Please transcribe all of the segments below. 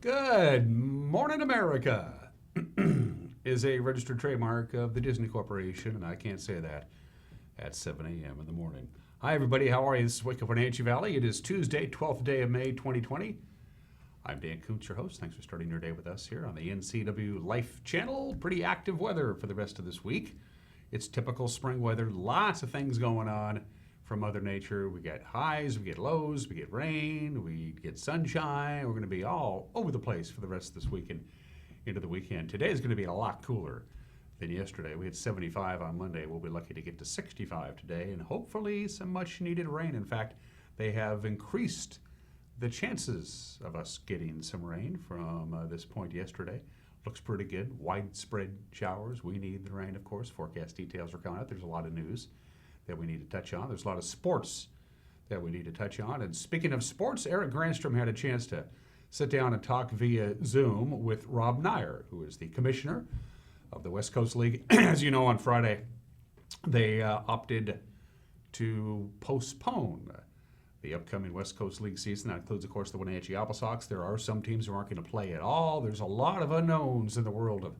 Good morning, America is a registered trademark of the Disney Corporation, and I can't say that at 7 a.m. in the morning. Hi, everybody. How are you? This is Wake Up Wenatchee Valley. It is Tuesday, 12th day of May, 2020. I'm Dan Kuntz, your host. Thanks for starting your day with us here on the NCW Life Channel. Pretty active weather for the rest of this week. It's typical spring weather. Lots of things going on from Mother Nature. We get highs, we get lows, we get rain, we get sunshine. We're going to be all over the place for the rest of this week and into the weekend. Today is going to be a lot cooler than yesterday. We had 75 on Monday. We'll be lucky to get to 65 today and hopefully some much needed rain. In fact, they have increased the chances of us getting some rain from this point yesterday. Looks pretty good. Widespread showers. We need the rain, of course. Forecast details are coming out. There's a lot of news that we need to touch on. There's a lot of sports that we need to touch on. And speaking of sports, Eric Granstrom had a chance to sit down and talk via Zoom with Rob Neyer, who is the commissioner of the West Coast League. As you know, on Friday, they opted to postpone the upcoming West Coast League season. That includes, of course, the Wenatchee Apple Sox. There are some teams who aren't going to play at all. There's a lot of unknowns in the world of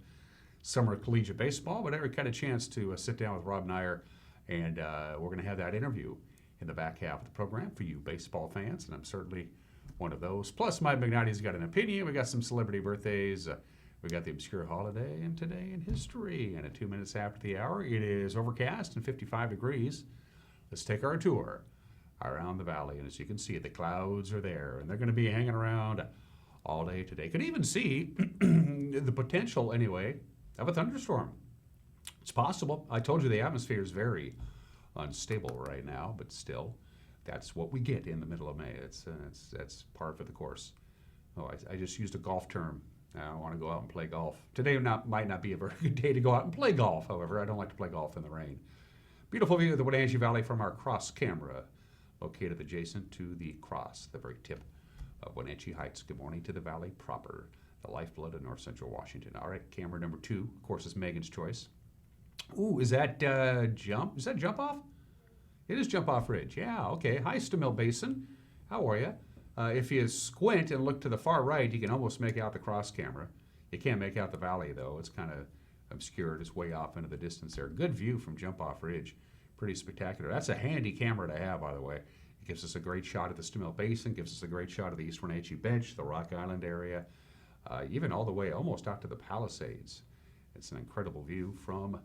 summer collegiate baseball, but Eric got a chance to sit down with Rob Neyer, and we're going to have that interview in the back half of the program for you baseball fans, and I'm certainly one of those. Plus, Mike McNally's got an opinion. We got some celebrity birthdays. We got the obscure holiday and today in history. And at 2 minutes after the hour, it is overcast and 55 degrees. Let's take our tour around the valley. And as you can see, the clouds are there, and they're going to be hanging around all day today. Could even see the potential, anyway, of a thunderstorm. It's possible. I told you the atmosphere is very unstable right now, but still, that's what we get in the middle of May. That's par for the course. Oh, I just used a golf term. I want to go out and play golf. Today might not be a very good day to go out and play golf, however. I don't like to play golf in the rain. Beautiful view of the Wenatchee Valley from our cross camera, located adjacent to the cross, the very tip of Wenatchee Heights. Good morning to the valley proper, the lifeblood of north central Washington. All right, camera number 2, of course, is Megan's choice. Ooh, is that jump? Is that jump off? It is Jump Off Ridge. Yeah, okay. Hi, Stamil Basin. How are you? If you squint and look to the far right, you can almost make out the cross camera. You can't make out the valley, though. It's kind of obscured. It's way off into the distance there. Good view from Jump Off Ridge. Pretty spectacular. That's a handy camera to have, by the way. It gives us a great shot of the Stamil Basin, gives us a great shot of the East Wenatchee Bench, the Rock Island area, even all the way almost out to the Palisades. It's an incredible view from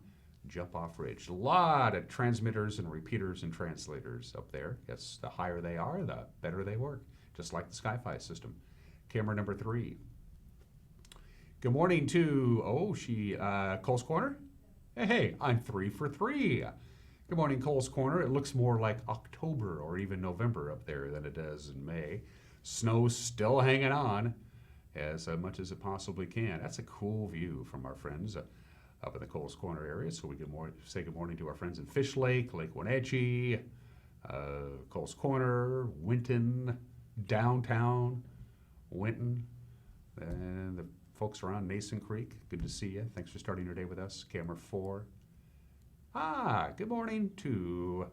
Jump Off Ridge. A lot of transmitters and repeaters and translators up there. Yes, the higher they are, the better they work, just like the Sky-Fi system. Camera number 3. Good morning to, Cole's Corner? Hey, I'm 3 for 3. Good morning, Cole's Corner. It looks more like October or even November up there than it does in May. Snow's still hanging on as much as it possibly can. That's a cool view from our friends up in the Cole's Corner area. So we can say good morning to our friends in Fish Lake, Lake Wenatchee, Cole's Corner, Winton, downtown Winton, and the folks around Nason Creek. Good to see you. Thanks for starting your day with us. Camera 4. Good morning to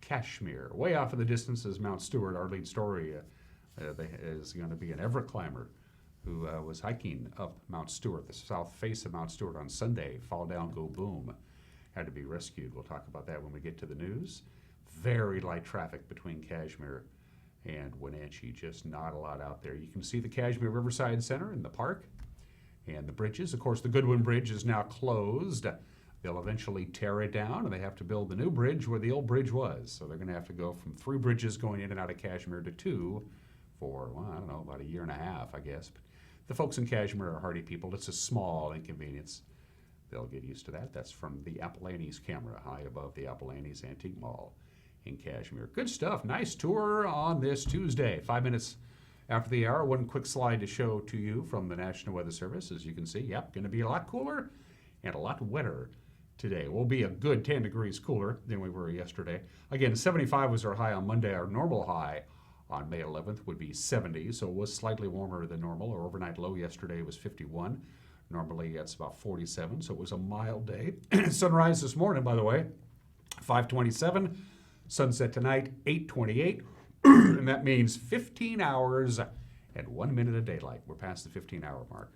Kashmir. Way off in the distance is Mount Stewart. Our lead story is going to be an Everett climber who was hiking up Mount Stewart, the south face of Mount Stewart on Sunday. Fall down, go boom. Had to be rescued. We'll talk about that when we get to the news. Very light traffic between Kashmir and Wenatchee. Just not a lot out there. You can see the Kashmir Riverside Center in the park and the bridges. Of course, the Goodwin Bridge is now closed. They'll eventually tear it down, and they have to build the new bridge where the old bridge was. So they're going to have to go from 3 bridges going in and out of Kashmir to 2 for, I don't know, about a year and a half, I guess. But the folks in Kashmir are hardy people. It's a small inconvenience. They'll get used to that. That's from the Appalachians camera, high above the Appalachians Antique Mall in Kashmir. Good stuff. Nice tour on this Tuesday. 5 minutes after the hour. One quick slide to show to you from the National Weather Service. As you can see, going to be a lot cooler and a lot wetter today. We'll be a good 10 degrees cooler than we were yesterday. Again, 75 was our high on Monday. Our normal high on May 11th would be 70, so it was slightly warmer than normal. Our overnight low yesterday was 51. Normally it's about 47, so it was a mild day. Sunrise this morning, by the way, 5:27. Sunset tonight, 8:28. And that means 15 hours and 1 minute of daylight. We're past the 15-hour mark.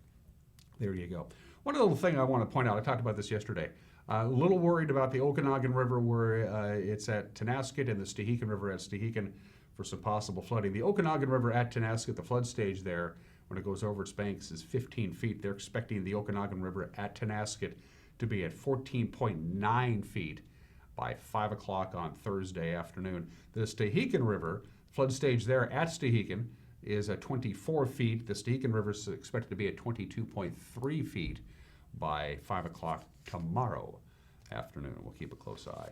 There you go. One little thing I want to point out, I talked about this yesterday. A little worried about the Okanagan River where it's at Tenasket and the Stehekin River at Stehekin for some possible flooding. The Okanagan River at Tenasket, the flood stage there, when it goes over its banks, is 15 feet. They're expecting the Okanagan River at Tenasket to be at 14.9 feet by 5 o'clock on Thursday afternoon. The Stehekin River, flood stage there at Stehekin, is at 24 feet. The Stehekin River is expected to be at 22.3 feet by 5 o'clock tomorrow afternoon. We'll keep a close eye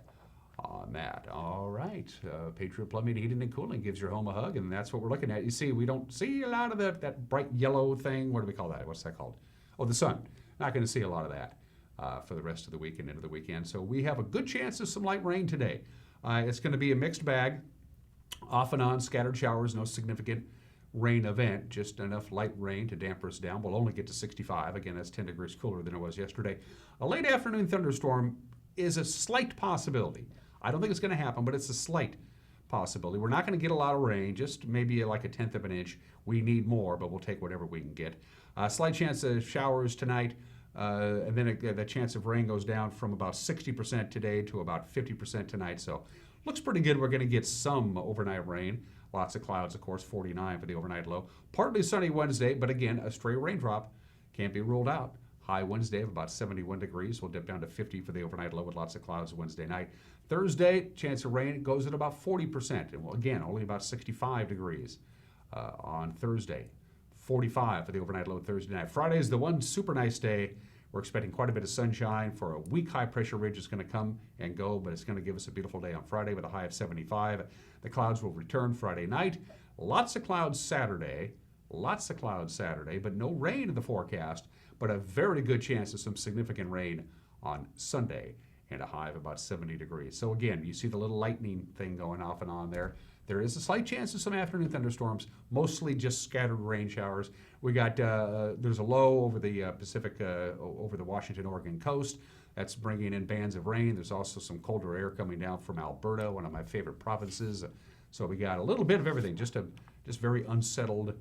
on that. All right. Patriot Plumbing, Heating, and Cooling gives your home a hug, and that's what we're looking at. You see, we don't see a lot of that bright yellow thing. What do we call that? What's that called? Oh, the sun. Not going to see a lot of that for the rest of the week and into the weekend. So we have a good chance of some light rain today. It's going to be a mixed bag. Off and on, scattered showers, no significant rain event, just enough light rain to damper us down. We'll only get to 65. Again, that's 10 degrees cooler than it was yesterday. A late afternoon thunderstorm is a slight possibility. I don't think it's going to happen, but it's a slight possibility. We're not going to get a lot of rain, just maybe like a tenth of an inch. We need more, but we'll take whatever we can get. Slight chance of showers tonight, and then the chance of rain goes down from about 60% today to about 50% tonight. So looks pretty good. We're going to get some overnight rain. Lots of clouds, of course, 49 for the overnight low. Partly sunny Wednesday, but again, a stray raindrop can't be ruled out. High Wednesday of about 71 degrees. We'll dip down to 50 for the overnight low with lots of clouds Wednesday night. Thursday, chance of rain goes at about 40%. And again, only about 65 degrees on Thursday. 45 for the overnight low Thursday night. Friday is the one super nice day. We're expecting quite a bit of sunshine. For a weak high pressure ridge is going to come and go, but it's going to give us a beautiful day on Friday with a high of 75. The clouds will return Friday night. Lots of clouds Saturday. But no rain in the forecast, but a very good chance of some significant rain on Sunday and a high of about 70 degrees. So again, you see the little lightning thing going off and on there. There is a slight chance of some afternoon thunderstorms, mostly just scattered rain showers. We got, there's a low over the Pacific, over the Washington-Oregon coast. That's bringing in bands of rain. There's also some colder air coming down from Alberta, one of my favorite provinces. So we got a little bit of everything, just very unsettled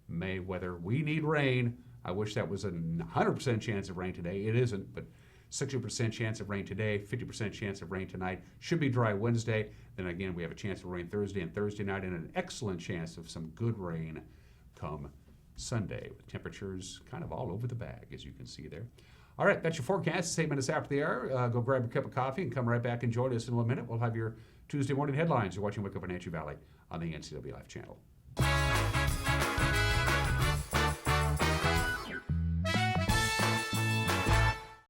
May weather. We need rain. I wish that was a 100% chance of rain today. It isn't, but 60% chance of rain today, 50% chance of rain tonight. Should be dry Wednesday. Then again, we have a chance of rain Thursday and Thursday night, and an excellent chance of some good rain come Sunday, with temperatures kind of all over the bag, as you can see there. All right, that's your forecast. 8 minutes after the hour. Go grab a cup of coffee and come right back and join us in 1 minute. We'll have your Tuesday morning headlines. You're watching Wake Up Wenatchee Valley on the NCW Life channel.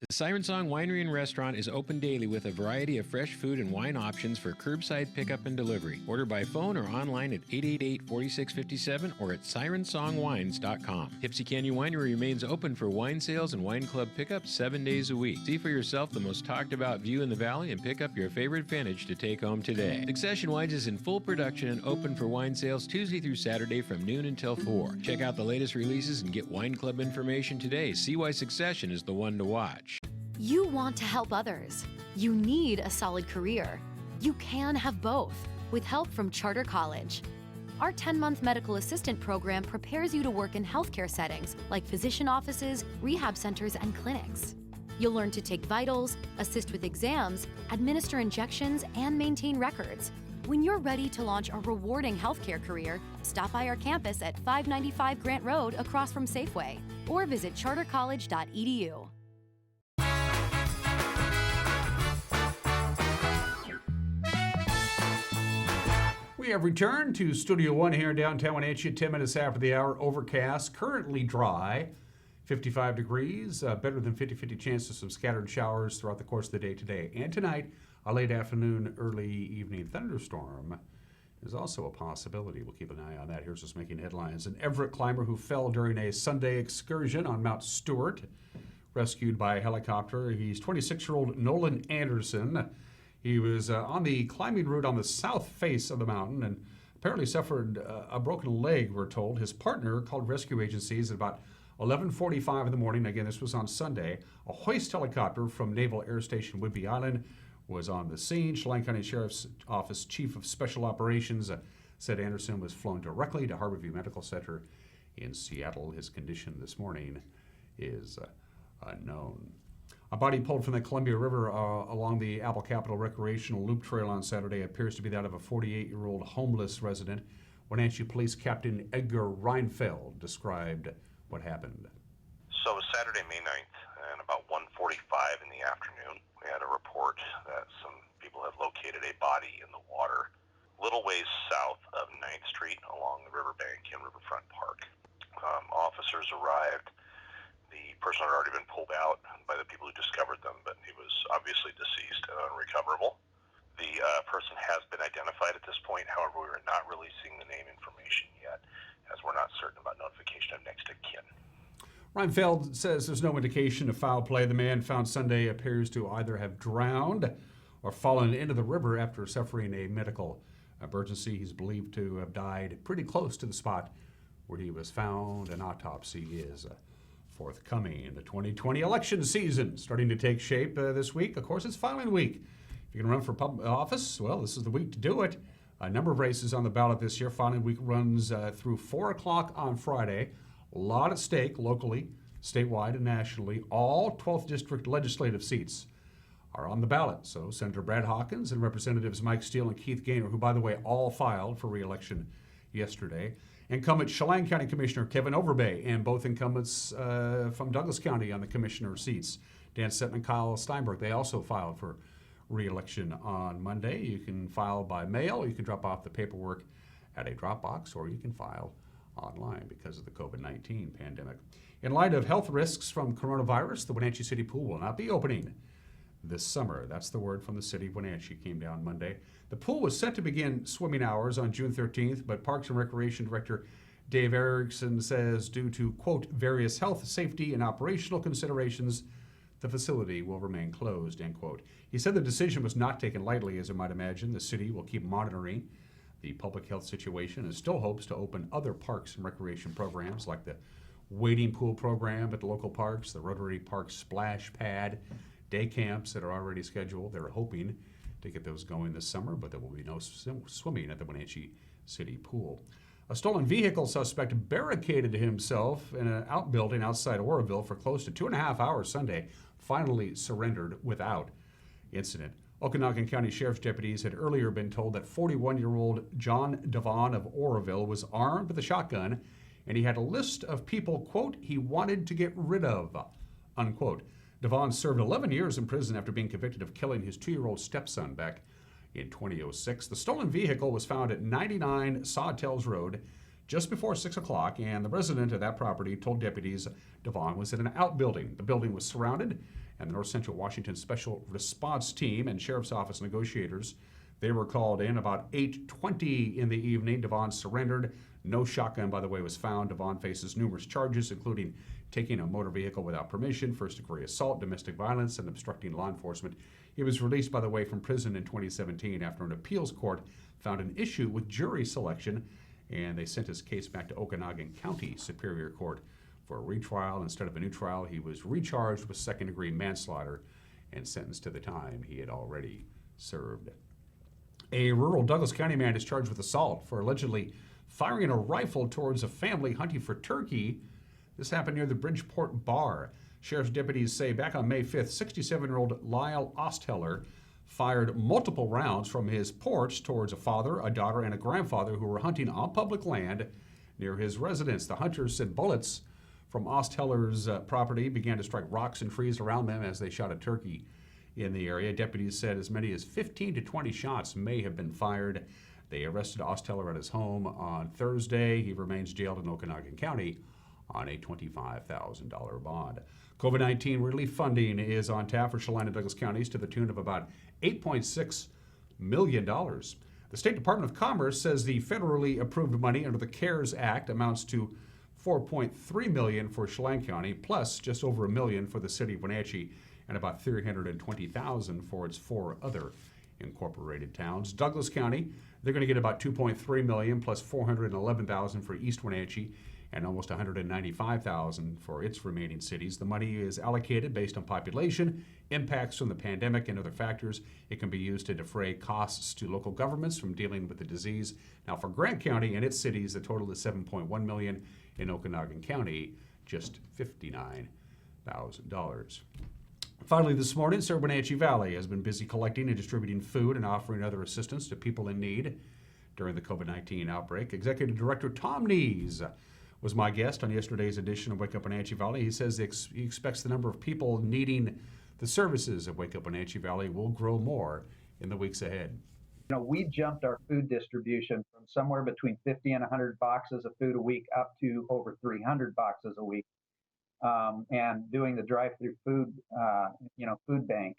The Siren Song Winery and Restaurant is open daily with a variety of fresh food and wine options for curbside pickup and delivery. Order by phone or online at 888-4657 or at sirensongwines.com. Tipsy Canyon Winery remains open for wine sales and wine club pickup 7 days a week. See for yourself the most talked about view in the valley and pick up your favorite vintage to take home today. Succession Wines is in full production and open for wine sales Tuesday through Saturday from noon until 4. Check out the latest releases and get wine club information today. See why Succession is the one to watch. You want to help others. You need a solid career. You can have both with help from Charter College. Our 10-month medical assistant program prepares you to work in healthcare settings like physician offices, rehab centers, and clinics. You'll learn to take vitals, assist with exams, administer injections, and maintain records. When you're ready to launch a rewarding healthcare career, stop by our campus at 595 Grant Road across from Safeway or visit chartercollege.edu. We have returned to Studio 1 here in downtown Wenatchee, 10 minutes after the hour, overcast, currently dry, 55 degrees, better than 50-50 chance of some scattered showers throughout the course of the day today. And tonight, a late afternoon, early evening thunderstorm is also a possibility. We'll keep an eye on that. Here's what's making headlines. An Everett climber who fell during a Sunday excursion on Mount Stewart, rescued by a helicopter. He's 26-year-old Nolan Anderson. He was on the climbing route on the south face of the mountain and apparently suffered a broken leg, we're told. His partner called rescue agencies at about 11:45 in the morning. Again, this was on Sunday. A hoist helicopter from Naval Air Station Whidbey Island was on the scene. Chelan County Sheriff's Office Chief of Special Operations said Anderson was flown directly to Harborview Medical Center In Seattle, his condition this morning is unknown. A body pulled from the Columbia River along the Apple Capital Recreational Loop Trail on Saturday appears to be that of a 48-year-old homeless resident. Wenatchee Police Captain Edgar Reinfeld described what happened. So it was Saturday, May 9th, and about 1:45 in the afternoon, we had a report that some people had located a body in the water a little ways south of 9th Street along the riverbank in Riverfront Park. Officers arrived. The person had already been pulled out by the people who discovered them, but he was obviously deceased and unrecoverable. The person has been identified at this point. However, we are not releasing the name information yet, as we're not certain about notification of next of kin. Reinfeld says there's no indication of foul play. The man found Sunday appears to either have drowned or fallen into the river after suffering a medical emergency. He's believed to have died pretty close to the spot where he was found. An autopsy is forthcoming. The 2020 election season starting to take shape this week. Of course, it's filing week. If you're going to run for public office, well, this is the week to do it. A number of races on the ballot this year. Filing week runs through 4 o'clock on Friday. A lot at stake locally, statewide, and nationally. All 12th District legislative seats are on the ballot. So Senator Brad Hawkins and Representatives Mike Steele and Keith Gaynor, who, by the way, all filed for re-election yesterday. Incumbent Chelan County Commissioner Kevin Overbay, and both incumbents from Douglas County on the commissioner seats, Dan Sutton and Kyle Steinberg. They also filed for re-election on Monday. You can file by mail, you can drop off the paperwork at a drop box, or you can file online because of the COVID-19 pandemic. In light of health risks from coronavirus, the Wenatchee City Pool will not be opening this summer. That's the word from the city of Wenatchee. Came down Monday. The pool was set to begin swimming hours on June 13th, but Parks and Recreation Director Dave Erickson says due to, quote, various health, safety, and operational considerations, the facility will remain closed, end quote. He said the decision was not taken lightly, as you might imagine. The city will keep monitoring the public health situation and still hopes to open other parks and recreation programs like the wading pool program at the local parks, the Rotary Park splash pad, day camps that are already scheduled. They're hoping to get those going this summer, but there will be no swimming at the Wenatchee City Pool. A stolen vehicle suspect barricaded himself in an outbuilding outside Oroville for close to 2.5 hours Sunday, finally surrendered without incident. Okanagan County Sheriff's deputies had earlier been told that 41-year-old John Devon of Oroville was armed with a shotgun, and he had a list of people, quote, he wanted to get rid of, unquote. Devon served 11 years in prison after being convicted of killing his 2-year-old stepson back in 2006. The stolen vehicle was found at 99 Sawtells Road just before 6 o'clock, and the resident of that property told deputies Devon was in an outbuilding. The building was surrounded, and the North Central Washington Special Response Team and Sheriff's Office negotiators, they were called in about 8:20 in the evening. Devon surrendered. No shotgun, by the way, was found. Devon faces numerous charges, including taking a motor vehicle without permission, first-degree assault, domestic violence, and obstructing law enforcement. He was released, by the way, from prison in 2017 after an appeals court found an issue with jury selection, and they sent his case back to Okanagan County Superior Court for a retrial. Instead of a new trial, he was recharged with second-degree manslaughter and sentenced to the time he had already served. A rural Douglas County man is charged with assault for allegedly firing a rifle towards a family hunting for turkey. This happened near the Bridgeport Bar. Sheriff's deputies say back on May 5th, 67-year-old Lyle Osteller fired multiple rounds from his porch towards a father, a daughter, and a grandfather who were hunting on public land near his residence. The hunters said bullets from Osteller's property began to strike rocks and trees around them as they shot a turkey in the area. Deputies said as many as 15 to 20 shots may have been fired. They arrested Osteller at his home on Thursday. He remains jailed in Okanagan County on a $25,000 bond. COVID-19 relief funding is on tap for Chelan and Douglas counties to the tune of about $8.6 million. The State Department of Commerce says the federally approved money under the CARES Act amounts to $4.3 million for Chelan County, plus just over $1 million for the city of Wenatchee, and about $320,000 for its 4 other incorporated towns. Douglas County They're going to get about $2.3 million plus $411,000 for East Wenatchee and almost $195,000 for its remaining cities. The money is allocated based on population, impacts from the pandemic, and other factors. It can be used to defray costs to local governments from dealing with the disease. Now, for Grant County and its cities, the total is $7.1 million. In Okanagan County, just $59,000. Finally, this morning, Sir Wenatchee Valley has been busy collecting and distributing food and offering other assistance to people in need during the COVID-19 outbreak. Executive Director Tom Neyer was my guest on yesterday's edition of Wake Up Wenatchee Valley. He says he expects the number of people needing the services of Wake Up Wenatchee Valley will grow more in the weeks ahead. You know, we jumped our food distribution from somewhere between 50 and 100 boxes of food a week up to over 300 boxes a week, and doing the drive-through food, food bank.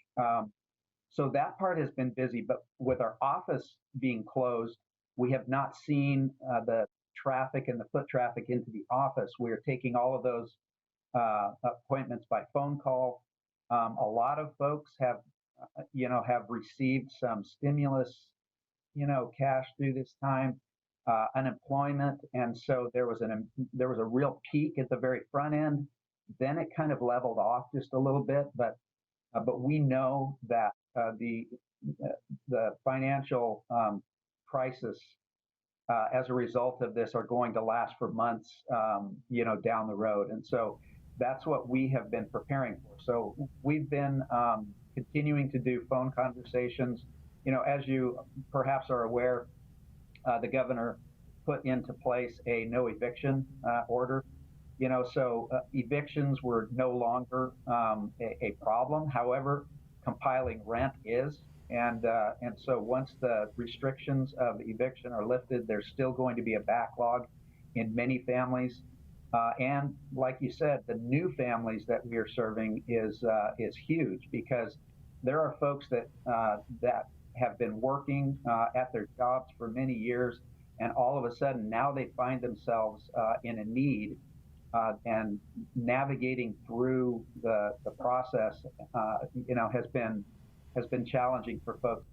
So that part has been busy, but with our office being closed, we have not seen the traffic and the foot traffic into the office. We are taking all of those appointments by phone call. A lot of folks have received some stimulus, cash through this time, unemployment, and so there was a real peak at the very front end. Then it kind of leveled off just a little bit, but we know that the financial crisis as a result of this are going to last for months, down the road, and so that's what we have been preparing for. So we've been continuing to do phone conversations. As you perhaps are aware, the governor put into place a no eviction order. So evictions were no longer a problem. However, compiling rent is, and so once the restrictions of eviction are lifted, there's still going to be a backlog in many families. And like you said, the new families that we are serving is huge, because there are folks that have been working at their jobs for many years, and all of a sudden now they find themselves in a need, and navigating through the process, has been challenging for folks.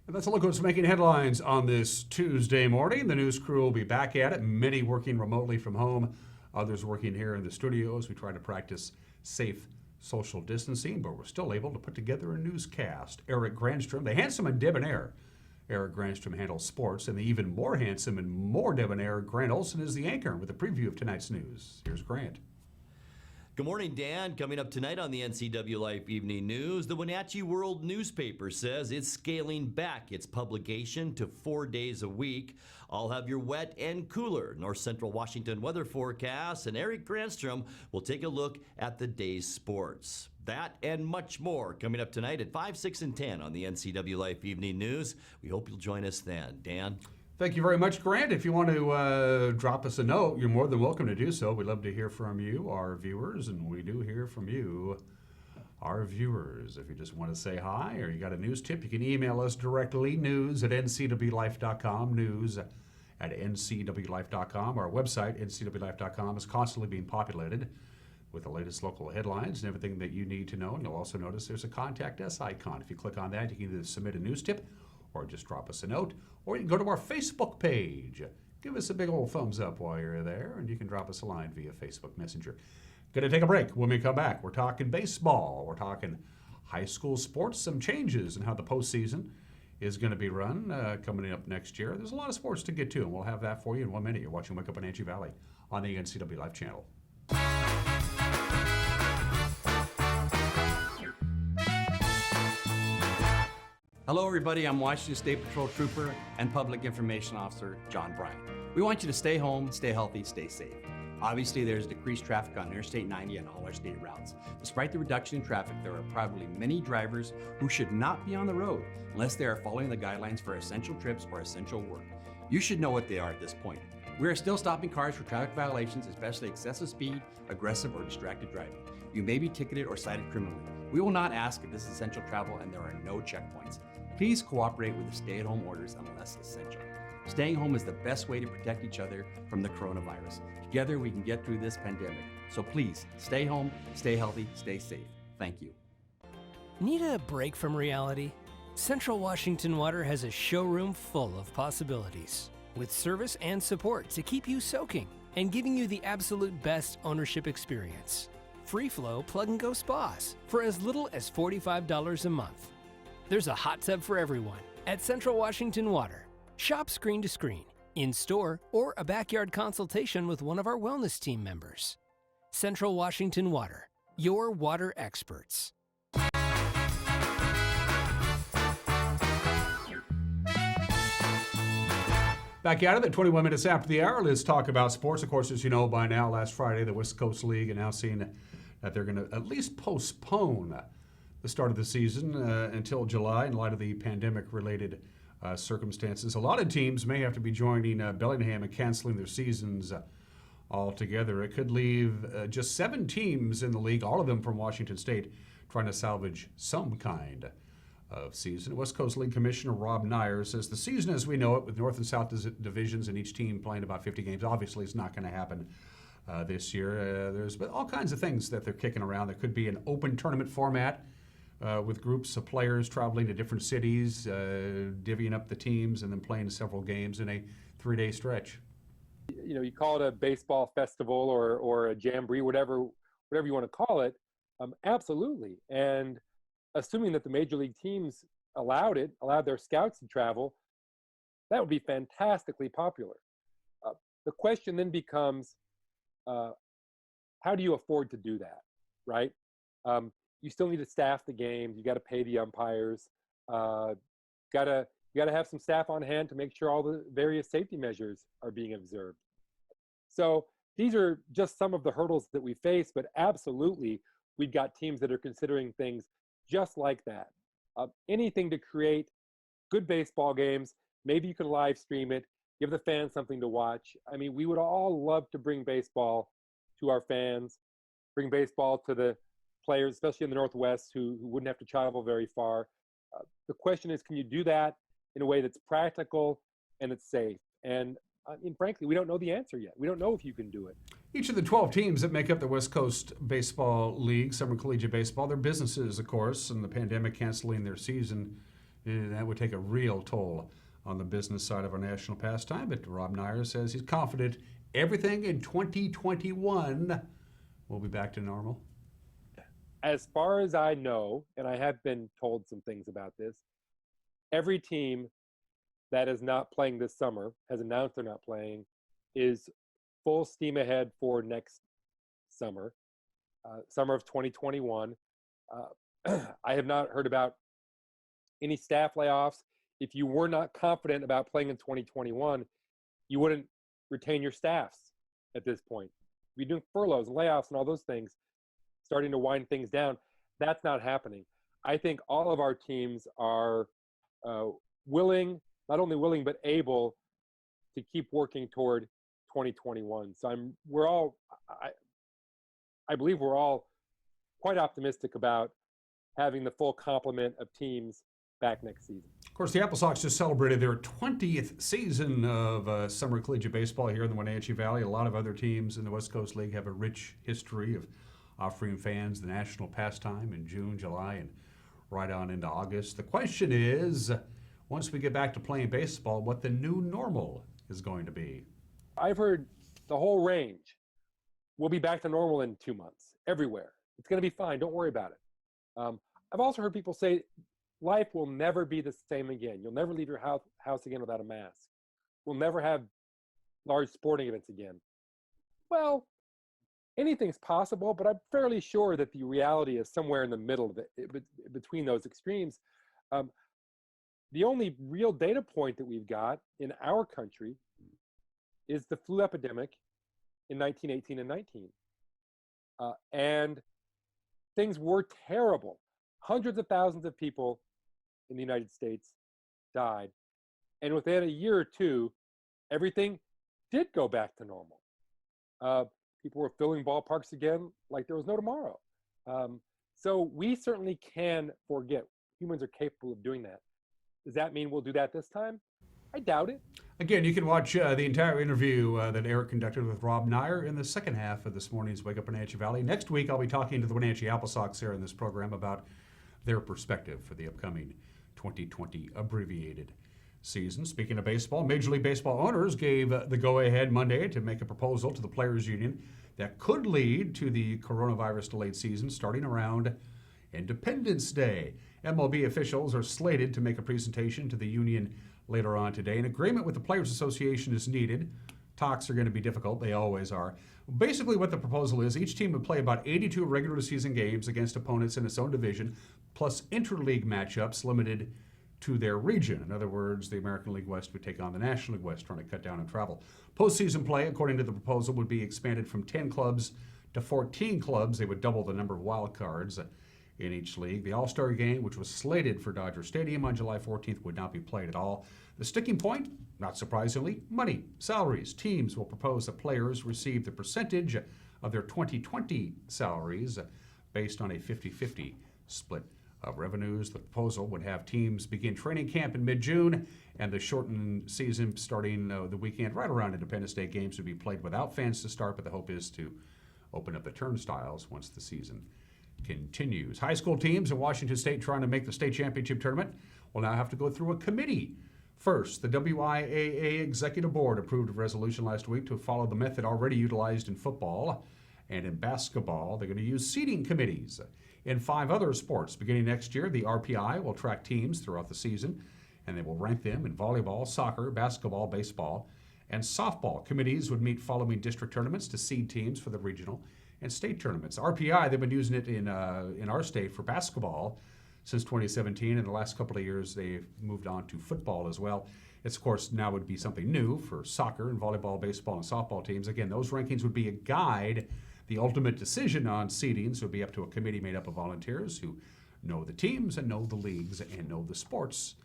And that's a look at what's making headlines on this Tuesday morning. The news crew will be back at it, many working remotely from home, others working here in the studios. We try to practice safe social distancing, but we're still able to put together a newscast. Eric Granstrom, the handsome and debonair Eric Granstrom, handles sports, and the even more handsome and more debonair Grant Olson is the anchor with a preview of tonight's news. Here's Grant. Good morning, Dan. Coming up tonight on the NCW Life Evening News, the Wenatchee World newspaper says it's scaling back its publication to 4 days a week. I'll have your wet and cooler North Central Washington weather forecast, and Eric Granstrom will take a look at the day's sports. That and much more coming up tonight at 5, 6, and 10 on the NCW Life Evening News. We hope you'll join us then. Dan? Thank you very much, Grant. If you want to drop us a note, you're more than welcome to do so. We'd love to hear from you, our viewers, and we do hear from you, our viewers. If you just want to say hi or you got a news tip, you can email us directly, news@ncwlife.com, news@ncwlife.com. Our website, ncwlife.com, is constantly being populated with the latest local headlines and everything that you need to know. And you'll also notice there's a Contact Us icon. If you click on that, you can either submit a news tip or just drop us a note, or you can go to our Facebook page. Give us a big old thumbs up while you're there, and you can drop us a line via Facebook Messenger. Going to take a break. When we come back, we're talking baseball. We're talking high school sports, some changes in how the postseason is going to be run coming up next year. There's a lot of sports to get to, and we'll have that for you in 1 minute. You're watching Wake Up Wenatchee Valley on the NCW Live channel. Hello everybody, I'm Washington State Patrol Trooper and Public Information Officer John Bryant. We want you to stay home, stay healthy, stay safe. Obviously there's decreased traffic on Interstate 90 and all our state routes. Despite the reduction in traffic, there are probably many drivers who should not be on the road unless they are following the guidelines for essential trips or essential work. You should know what they are at this point. We are still stopping cars for traffic violations, especially excessive speed, aggressive, or distracted driving. You may be ticketed or cited criminally. We will not ask if this is essential travel, and there are no checkpoints. Please cooperate with the stay-at-home orders unless essential. Staying home is the best way to protect each other from the coronavirus. Together we can get through this pandemic. So please, stay home, stay healthy, stay safe. Thank you. Need a break from reality? Central Washington Water has a showroom full of possibilities, with service and support to keep you soaking and giving you the absolute best ownership experience. Free flow plug and go spas for as little as $45 a month. There's a hot tub for everyone at Central Washington Water. Shop screen to screen, in store, or a backyard consultation with one of our wellness team members. Central Washington Water, your water experts. Back at it at 21 minutes after the hour. Let's talk about sports. Of course, as you know by now, last Friday, the West Coast League announcing that they're going to at least postpone the start of the season until July in light of the pandemic-related circumstances. A lot of teams may have to be joining Bellingham and canceling their seasons altogether. It could leave just 7 teams in the league, all of them from Washington State, trying to salvage some kind of season. West Coast League Commissioner Rob Neyer says the season as we know it, with North and South divisions and each team playing about 50 games, obviously is not going to happen this year. There's been all kinds of things that they're kicking around. There could be an open tournament format with groups of players traveling to different cities, divvying up the teams, and then playing several games in a 3-day stretch. You know, you call it a baseball festival or a jamboree, whatever you want to call it. Absolutely. And assuming that the major league teams allowed their scouts to travel, that would be fantastically popular. The question then becomes, how do you afford to do that, right? You still need to staff the games. You got to pay the umpires. You got to have some staff on hand to make sure all the various safety measures are being observed. So these are just some of the hurdles that we face, but absolutely, we've got teams that are considering things just like that. Anything to create good baseball games. Maybe you can live stream it, give the fans something to watch. I mean, we would all love to bring baseball to our fans, bring baseball to the players, especially in the Northwest, who wouldn't have to travel very far. The question is, can you do that in a way that's practical and it's safe? And I mean, frankly, we don't know the answer yet. We don't know if you can do it. Each of the 12 teams that make up the West Coast Baseball League, Summer Collegiate Baseball, they're businesses, of course, and the pandemic canceling their season, that would take a real toll on the business side of our national pastime. But Rob Neyer says he's confident everything in 2021 will be back to normal. As far as I know, and I have been told some things about this, every team that is not playing this summer, has announced they're not playing, is full steam ahead for next summer, summer of 2021. I have not heard about any staff layoffs. If you were not confident about playing in 2021, you wouldn't retain your staffs at this point. You'd be doing furloughs and layoffs and all those things, starting to wind things down. That's not happening. I think all of our teams are willing, not only willing, but able to keep working toward 2021. So I believe we're all quite optimistic about having the full complement of teams back next season. Of course, the Apple Sox just celebrated their 20th season of summer collegiate baseball here in the Wenatchee Valley. A lot of other teams in the West Coast League have a rich history of offering fans the national pastime in June, July, and right on into August. The question is, once we get back to playing baseball, what the new normal is going to be. I've heard the whole range. We'll be back to normal in 2 months, everywhere. It's going to be fine. Don't worry about it. I've also heard people say life will never be the same again. You'll never leave your house again without a mask. We'll never have large sporting events again. Well, anything's possible, but I'm fairly sure that the reality is somewhere in the middle of it, between those extremes. The only real data point that we've got in our country is the flu epidemic in 1918 and 19. And things were terrible. Hundreds of thousands of people in the United States died. And within a year or two, everything did go back to normal. People were filling ballparks again like there was no tomorrow. So we certainly can forget. Humans are capable of doing that. Does that mean we'll do that this time? I doubt it. Again, you can watch the entire interview that Eric conducted with Rob Neyer in the second half of this morning's Wake Up Wenatchee Valley. Next week, I'll be talking to the Wenatchee Apple Sox here in this program about their perspective for the upcoming 2020 abbreviated season. Speaking of baseball, Major League Baseball owners gave the go-ahead Monday to make a proposal to the Players Union that could lead to the coronavirus delayed season starting around Independence Day. MLB officials are slated to make a presentation to the union later on today. An agreement with the Players Association is needed. Talks are going to be difficult. They always are. Basically, what the proposal is, each team would play about 82 regular season games against opponents in its own division, plus interleague matchups limited to their region. In other words, the American League West would take on the National League West, trying to cut down on travel. Postseason play, according to the proposal, would be expanded from 10 clubs to 14 clubs. They would double the number of wild cards in each league. The All-Star game, which was slated for Dodger Stadium on July 14th, would not be played at all. The sticking point, not surprisingly, money, salaries. Teams will propose that players receive the percentage of their 2020 salaries based on a 50-50 split of revenues. The proposal would have teams begin training camp in mid-June, and the shortened season starting the weekend right around Independence Day. Games would be played without fans to start, but the hope is to open up the turnstiles once the season continues. High school teams in Washington State trying to make the state championship tournament will now have to go through a committee. First, the WIAA Executive Board approved a resolution last week to follow the method already utilized in football and in basketball. They're going to use seeding committees. In 5 other sports, beginning next year, the RPI will track teams throughout the season, and they will rank them in volleyball, soccer, basketball, baseball, and softball. Committees would meet following district tournaments to seed teams for the regional and state tournaments. RPI, they've been using it in our state for basketball since 2017. In the last couple of years, they've moved on to football as well. It's, of course, now would be something new for soccer and volleyball, baseball, and softball teams. Again, those rankings would be a guide. The ultimate decision on seedings would be up to a committee made up of volunteers who know the teams and know the leagues and know the sports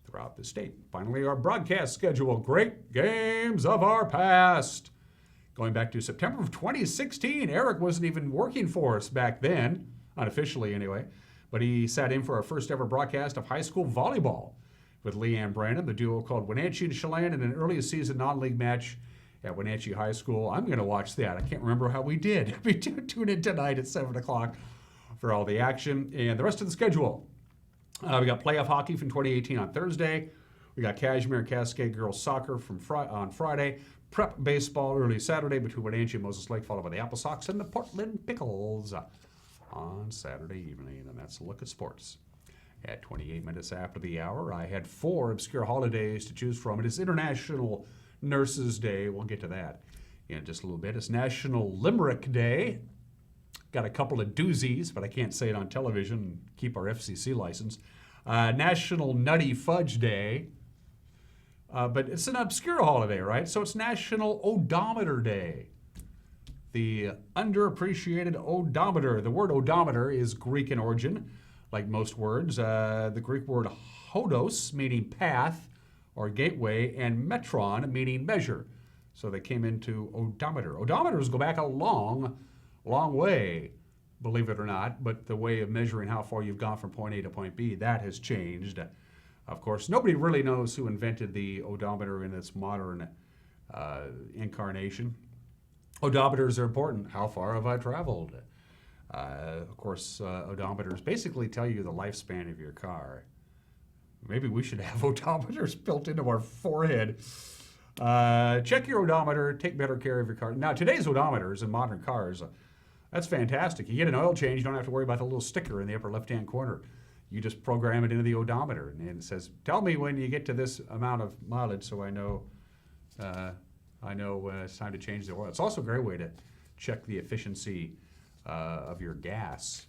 throughout the state. Finally, our broadcast schedule. Great games of our past. Going back to September of 2016, Eric wasn't even working for us back then, unofficially anyway, but he sat in for our first ever broadcast of high school volleyball with Leanne Brandon. The duo called Wenatchee and Chelan in an early season non-league match at Wenatchee High School. I'm going to watch that. I can't remember how we did. Tune in tonight at 7 o'clock for all the action. And the rest of the schedule. We got playoff hockey from 2018 on Thursday. We got Cashmere and Cascade girls soccer on Friday. Prep baseball early Saturday between Wenatchee and Moses Lake, followed by the Apple Sox and the Portland Pickles on Saturday evening. And that's a look at sports. At 28 minutes after the hour, I had 4 obscure holidays to choose from. It is International Nurses Day. We'll get to that in just a little bit. It's National Limerick Day. Got a couple of doozies, but I can't say it on television and keep our FCC license. National Nutty Fudge Day. But it's an obscure holiday, right? So it's National Odometer Day. The underappreciated odometer. The word odometer is Greek in origin, like most words. The Greek word hodos, meaning path or gateway, and metron, meaning measure. So they came into odometer. Odometers go back a long way, believe it or not, but the way of measuring how far you've gone from point A to point B, that has changed. Of course, nobody really knows who invented the odometer in its modern incarnation. Odometers are important. How far have I traveled? Of course, odometers basically tell you the lifespan of your car. Maybe we should have odometers built into our forehead. Check your odometer, take better care of your car. Now, today's odometers in modern cars, that's fantastic. You get an oil change, you don't have to worry about the little sticker in the upper left-hand corner. You just program it into the odometer, and it says, tell me when you get to this amount of mileage so I know it's time to change the oil. It's also a great way to check the efficiency of your gas.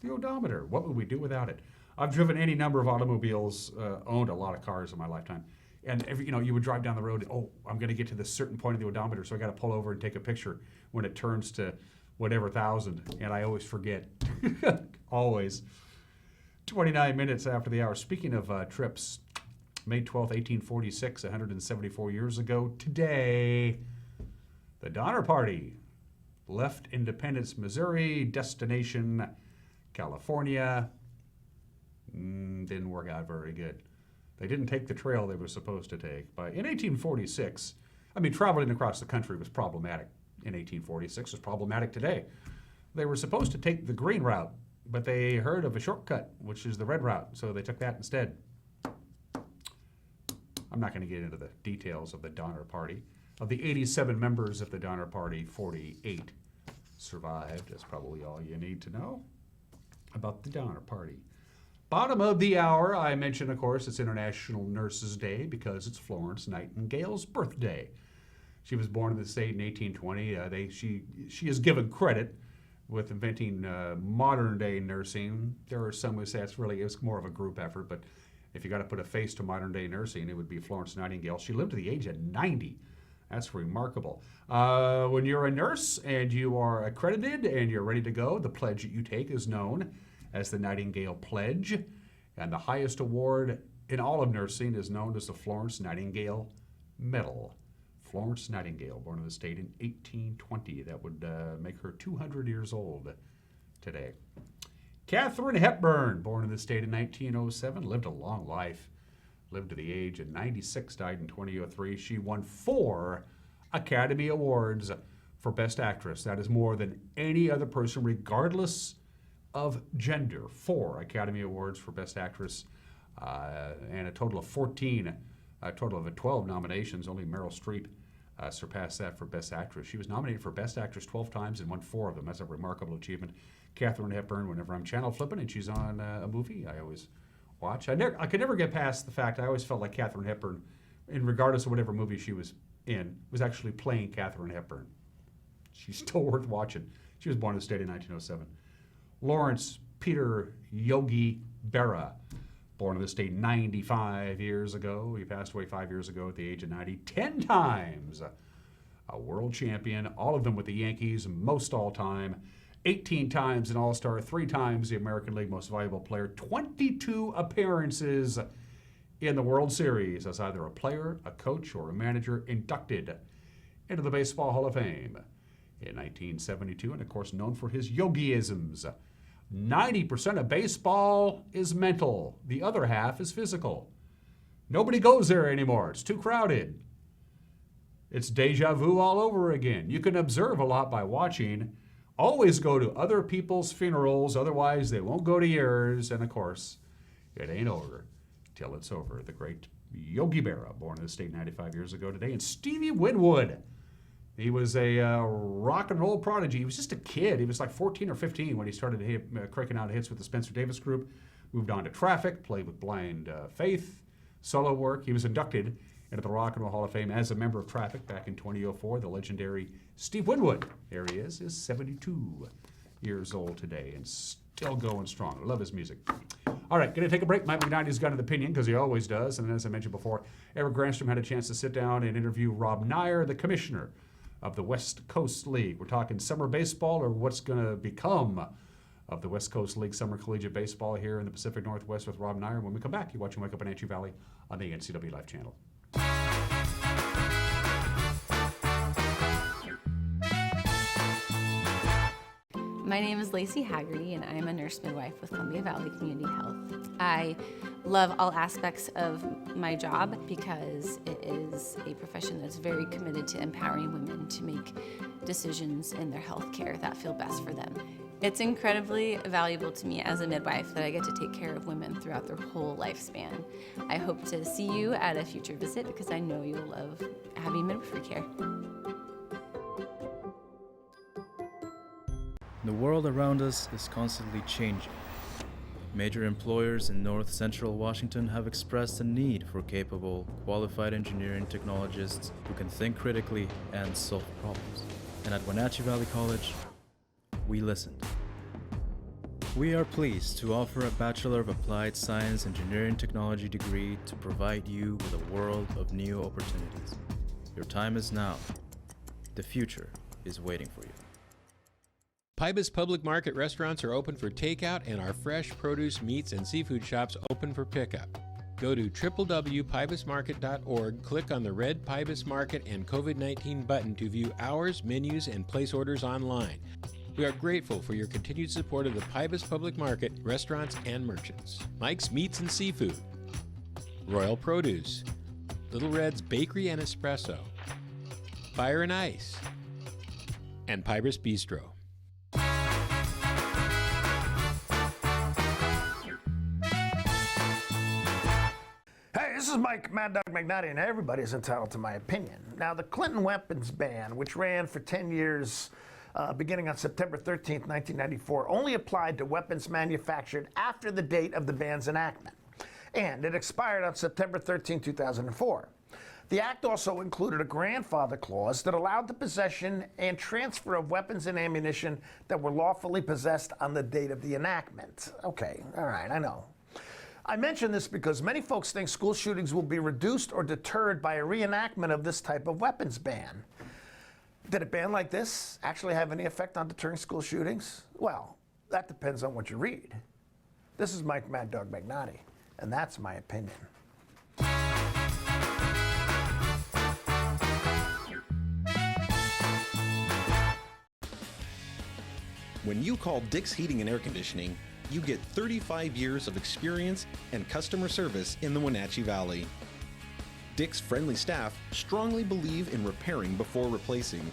The odometer, what would we do without it? I've driven any number of automobiles, owned a lot of cars in my lifetime. And you would drive down the road, I'm going to get to this certain point of the odometer, so I got to pull over and take a picture when it turns to whatever thousand, and I always forget. Always. 29 minutes after the hour. Speaking of trips, May 12th, 1846, 174 years ago today, the Donner Party left Independence, Missouri, destination California. Didn't work out very good. They didn't take the trail they were supposed to take. But in 1846, traveling across the country was problematic in 1846. It's problematic today. They were supposed to take the green route but they heard of a shortcut, which is the red route, so they took that instead. I'm not going to get into the details of the Donner Party. Of the 87 members of the Donner Party, 48 survived. That's probably all you need to know about the Donner Party. Bottom of the hour, I mentioned, of course, it's International Nurses Day because it's Florence Nightingale's birthday. She was born in the state in 1820. She is given credit with inventing modern-day nursing. There are some who say it's more of a group effort, but if you got to put a face to modern-day nursing, it would be Florence Nightingale. She lived to the age of 90. That's remarkable. When you're a nurse and you are accredited and you're ready to go, the pledge that you take is known as the Nightingale Pledge, and the highest award in all of nursing is known as the Florence Nightingale Medal. Florence Nightingale, born in the state in 1820. That would make her 200 years old today. Katharine Hepburn, born in the state in 1907, lived a long life. Lived to the age of 96, died in 2003. She won 4 Academy Awards for Best Actress. That is more than any other person, regardless of gender. 4 Academy Awards for Best Actress, and a total of 12 nominations. Only Meryl Streep surpassed that for Best Actress. She was nominated for Best Actress 12 times and won 4 of them. That's a remarkable achievement. Katharine Hepburn, whenever I'm channel flipping and she's on a movie, I always watch. I could never get past the fact I always felt like Katharine Hepburn, and regardless of whatever movie she was in, was actually playing Katharine Hepburn. She's still worth watching. She was born in the state in 1907. Lawrence Peter Yogi Berra, born in the state 95 years ago. He passed away 5 years ago at the age of 90. 10 times a world champion, all of them with the Yankees, most all time. 18 times an All-Star, 3 times the American League Most Valuable Player, 22 appearances in the World Series as either a player, a coach, or a manager, inducted into the Baseball Hall of Fame in 1972, and of course known for his yogiisms. 90% of baseball is mental. The other half is physical. Nobody goes there anymore. It's too crowded. It's deja vu all over again. You can observe a lot by watching. Always go to other people's funerals, otherwise they won't go to yours. And of course, it ain't over till it's over. The great Yogi Berra, born in the state 95 years ago today. And Stevie Winwood. He was a rock and roll prodigy. He was just a kid. He was like 14 or 15 when he started cranking out hits with the Spencer Davis Group. Moved on to Traffic, played with Blind Faith, solo work. He was inducted into the Rock and Roll Hall of Fame as a member of Traffic back in 2004. The legendary Steve Winwood, here he is 72 years old today and still going strong. I love his music. All right, going to take a break. Mike McKnight's got an opinion, because he always does. And as I mentioned before, Eric Granstrom had a chance to sit down and interview Rob Neyer, the commissioner of the West Coast League. We're talking summer baseball, or what's going to become of the West Coast League Summer Collegiate Baseball here in the Pacific Northwest with Rob Neyer. When we come back, you're watching Wake Up Wenatchee Valley on the NCW Live channel. My name is Lacey Haggerty, and I am a nurse midwife with Columbia Valley Community Health. I love all aspects of my job because it is a profession that's very committed to empowering women to make decisions in their health care that feel best for them. It's incredibly valuable to me as a midwife that I get to take care of women throughout their whole lifespan. I hope to see you at a future visit because I know you'll love having midwifery care. The world around us is constantly changing. Major employers in North Central Washington have expressed a need for capable, qualified engineering technologists who can think critically and solve problems. And at Wenatchee Valley College, we listened. We are pleased to offer a Bachelor of Applied Science Engineering Technology degree to provide you with a world of new opportunities. Your time is now. The future is waiting for you. Pybus Public Market restaurants are open for takeout, and our fresh produce, meats, and seafood shops open for pickup. Go to www.pybusmarket.org, click on the red Pybus Market and COVID-19 button to view hours, menus, and place orders online. We are grateful for your continued support of the Pybus Public Market, restaurants, and merchants. Mike's Meats and Seafood, Royal Produce, Little Red's Bakery and Espresso, Fire and Ice, and Pybus Bistro. is Mike Mad Dog McNally, and everybody's entitled to my opinion. Now, the Clinton weapons ban, which ran for 10 years beginning on September 13th, 1994, only applied to weapons manufactured after the date of the ban's enactment. And it expired on September 13, 2004. The act also included a grandfather clause that allowed the possession and transfer of weapons and ammunition that were lawfully possessed on the date of the enactment. Okay, all right, I know. I mention this because many folks think school shootings will be reduced or deterred by a reenactment of this type of weapons ban. Did a ban like this actually have any effect on deterring school shootings? Well, that depends on what you read. This is Mike Mad Dog Magnotti, and that's my opinion. When you call Dick's Heating and Air Conditioning, you get 35 years of experience and customer service in the Wenatchee Valley. Dick's friendly staff strongly believe in repairing before replacing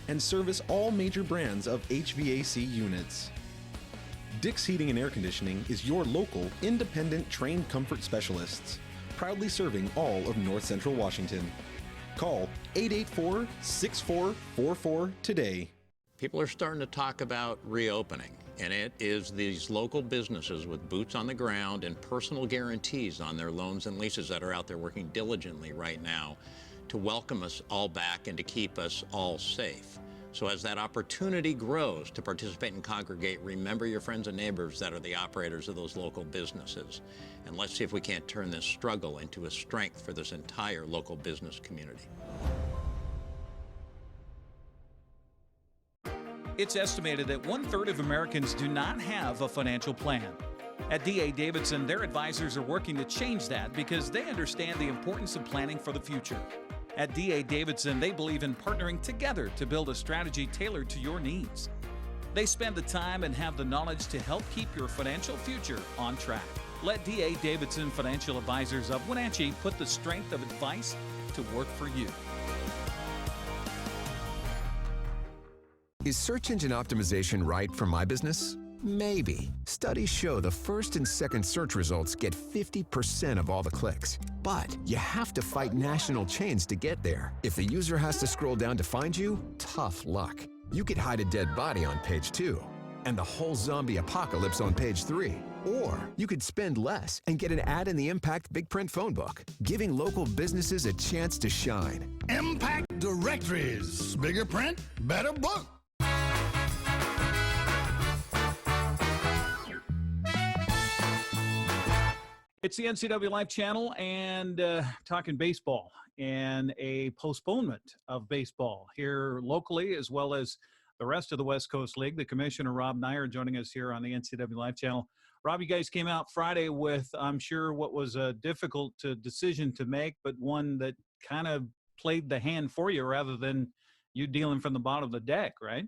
and service all major brands of HVAC units. Dick's Heating and Air Conditioning is your local, independent, trained comfort specialists, proudly serving all of North Central Washington. Call 884-6444 today. People are starting to talk about reopening, and it is these local businesses with boots on the ground and personal guarantees on their loans and leases that are out there working diligently right now to welcome us all back and to keep us all safe. So as that opportunity grows to participate and congregate, remember your friends and neighbors that are the operators of those local businesses. And let's see if we can't turn this struggle into a strength for this entire local business community. It's estimated that 1/3 of Americans do not have a financial plan. At D.A. Davidson, their advisors are working to change that because they understand the importance of planning for the future. At D.A. Davidson, they believe in partnering together to build a strategy tailored to your needs. They spend the time and have the knowledge to help keep your financial future on track. Let D.A. Davidson Financial Advisors of Wenatchee put the strength of advice to work for you. Is search engine optimization right for my business? Maybe. Studies show the first and second search results get 50% of all the clicks. But you have to fight national chains to get there. If the user has to scroll down to find you, tough luck. You could hide a dead body on page 2 and the whole zombie apocalypse on page 3. Or you could spend less and get an ad in the Impact Big Print phone book, giving local businesses a chance to shine. Impact Directories. Bigger print, better book. It's the NCW Life Channel and talking baseball and a postponement of baseball here locally as well as the rest of the West Coast League. The Commissioner, Rob Neyer, joining us here on the NCW Life Channel. Rob, you guys came out Friday with, I'm sure, what was a difficult decision to make, but one that kind of played the hand for you rather than you dealing from the bottom of the deck, right?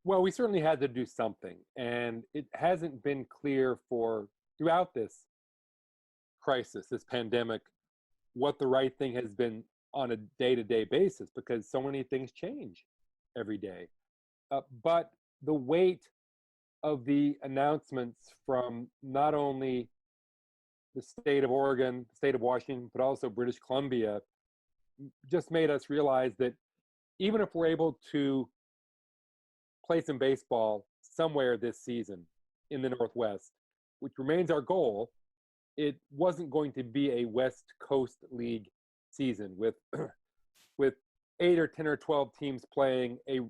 Well, we certainly had to do something, and it hasn't been clear throughout this crisis, this pandemic, what the right thing has been on a day-to-day basis because so many things change every day. But the weight of the announcements from not only the state of Oregon, the state of Washington, but also British Columbia just made us realize that even if we're able to play some baseball somewhere this season in the Northwest, which remains our goal, it wasn't going to be a West Coast League season with 8 or 10 or 12 teams playing a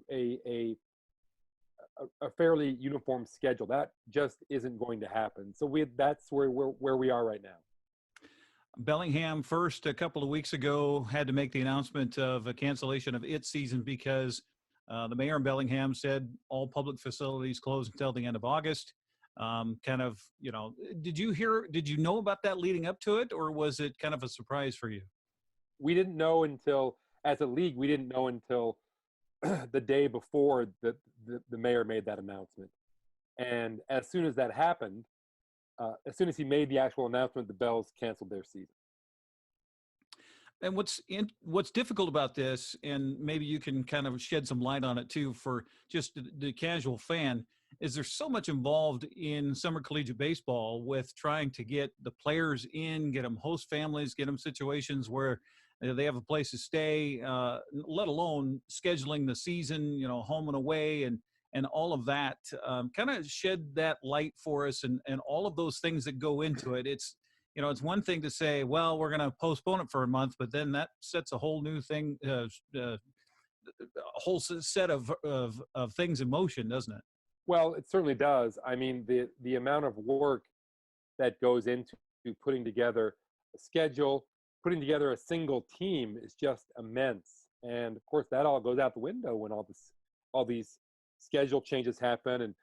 fairly uniform schedule. That just isn't going to happen. So that's where we are right now. Bellingham first a couple of weeks ago had to make the announcement of a cancellation of its season because the mayor in Bellingham said all public facilities closed until the end of August. Did you know about that leading up to it, or was it kind of a surprise for you? We didn't know as a league, we didn't know until the day before the mayor made that announcement. And as soon as that happened, as soon as he made the actual announcement, the Bells canceled their season. And what's difficult about this, and maybe you can kind of shed some light on it too, for just the casual fan, is there's so much involved in summer collegiate baseball with trying to get the players in, get them host families, get them situations where they have a place to stay, let alone scheduling the season, home and away, and all of that. Kind of shed that light for us, and all of those things that go into it. It's one thing to say, well, we're going to postpone it for a month, but then that sets a whole new thing, a whole set of things in motion, doesn't it? Well, it certainly does. I mean, the amount of work that goes into putting together a schedule, putting together a single team is just immense. And of course, that all goes out the window when all these schedule changes happen. And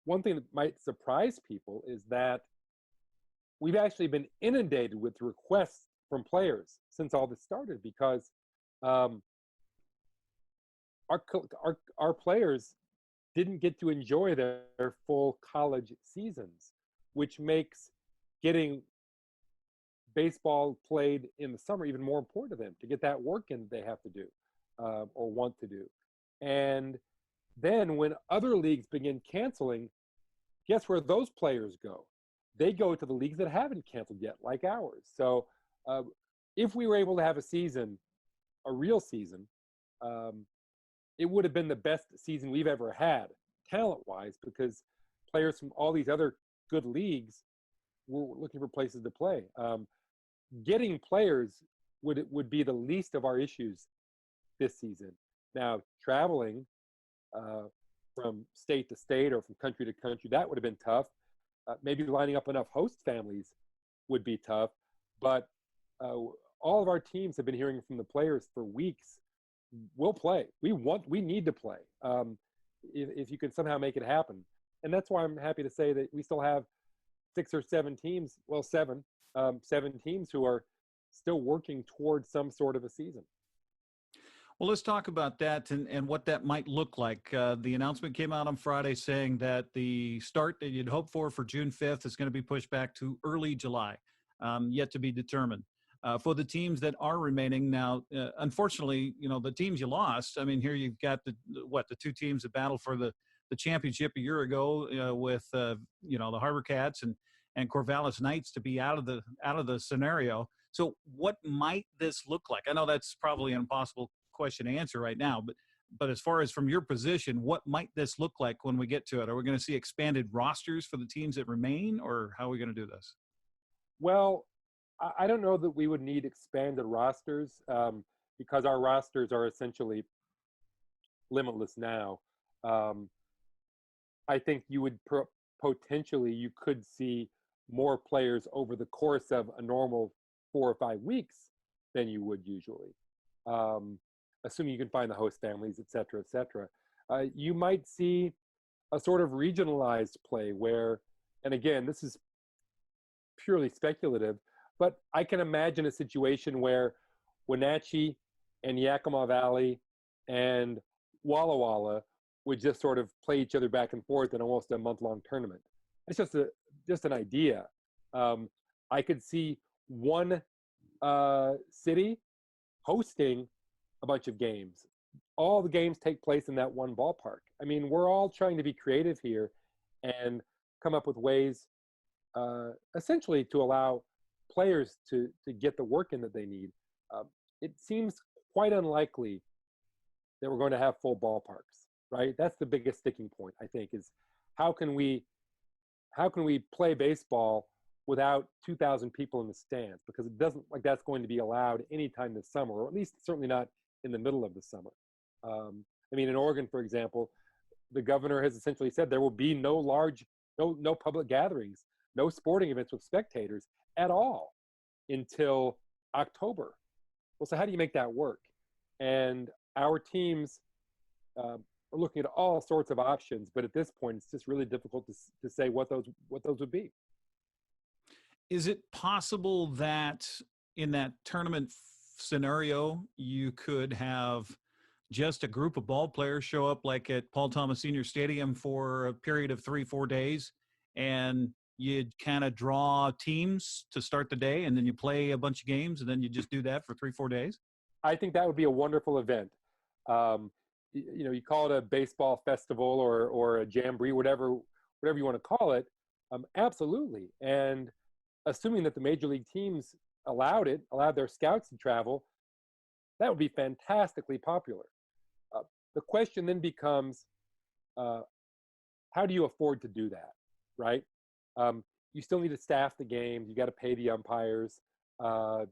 one thing that might surprise people is that we've actually been inundated with requests from players since all this started, because our players didn't get to enjoy their full college seasons, which makes getting baseball played in the summer even more important to them, to get that work in they have to do or want to do. And then when other leagues begin canceling, guess where those players go? They go to the leagues that haven't canceled yet, like ours. So if we were able to have a season, a real season, it would have been the best season we've ever had, talent-wise, because players from all these other good leagues were looking for places to play. Getting players would be the least of our issues this season. Now, traveling from state to state or from country to country, that would have been tough. Maybe lining up enough host families would be tough. But all of our teams have been hearing from the players for weeks. We'll play. We need to play if you can somehow make it happen. And that's why I'm happy to say that we still have 6 or 7 teams, well, 7 teams who are still working towards some sort of a season. Well, let's talk about that and what that might look like. The announcement came out on Friday saying that the start that you'd hoped for June 5th is going to be pushed back to early July, yet to be determined. For the teams that are remaining now, unfortunately, the teams you lost, I mean, here you've got the 2 teams that battled for the championship a year ago with, the Harbor Cats and Corvallis Knights to be out of the scenario. So what might this look like? I know that's probably an impossible question to answer right now, but as far as from your position, what might this look like when we get to it? Are we going to see expanded rosters for the teams that remain, or how are we going to do this? Well, I don't know that we would need expanded rosters because our rosters are essentially limitless now. I think you would potentially you could see more players over the course of a normal 4 or 5 weeks than you would usually, assuming you can find the host families, et cetera, et cetera. You might see a sort of regionalized play where, and again, this is purely speculative, but I can imagine a situation where Wenatchee and Yakima Valley and Walla Walla would just sort of play each other back and forth in almost a month-long tournament. It's just an idea. I could see one city hosting a bunch of games. All the games take place in that one ballpark. I mean, we're all trying to be creative here and come up with ways essentially to allow players to get the work in that they need. It seems quite unlikely that we're going to have full ballparks, right? That's the biggest sticking point, I think, is how can we play baseball without 2,000 people in the stands? Because it doesn't like that's going to be allowed anytime this summer, or at least certainly not in the middle of the summer. I mean, in Oregon, for example, the governor has essentially said there will be no public gatherings, no sporting events with spectators at all until October. Well, so how do you make that work? And our teams are looking at all sorts of options, but at this point, it's just really difficult to say what those would be. Is it possible that in that tournament scenario, you could have just a group of ball players show up like at Paul Thomas Senior Stadium for a period of 3-4 days, and you'd kind of draw teams to start the day, and then you play a bunch of games, and then you just do that for 3-4 days? I think that would be a wonderful event. you call it a baseball festival or a jamboree, whatever you want to call it. Absolutely. And assuming that the major league teams allowed their scouts to travel, that would be fantastically popular. The question then becomes, how do you afford to do that, right? You still need to staff the games. You got to pay the umpires. You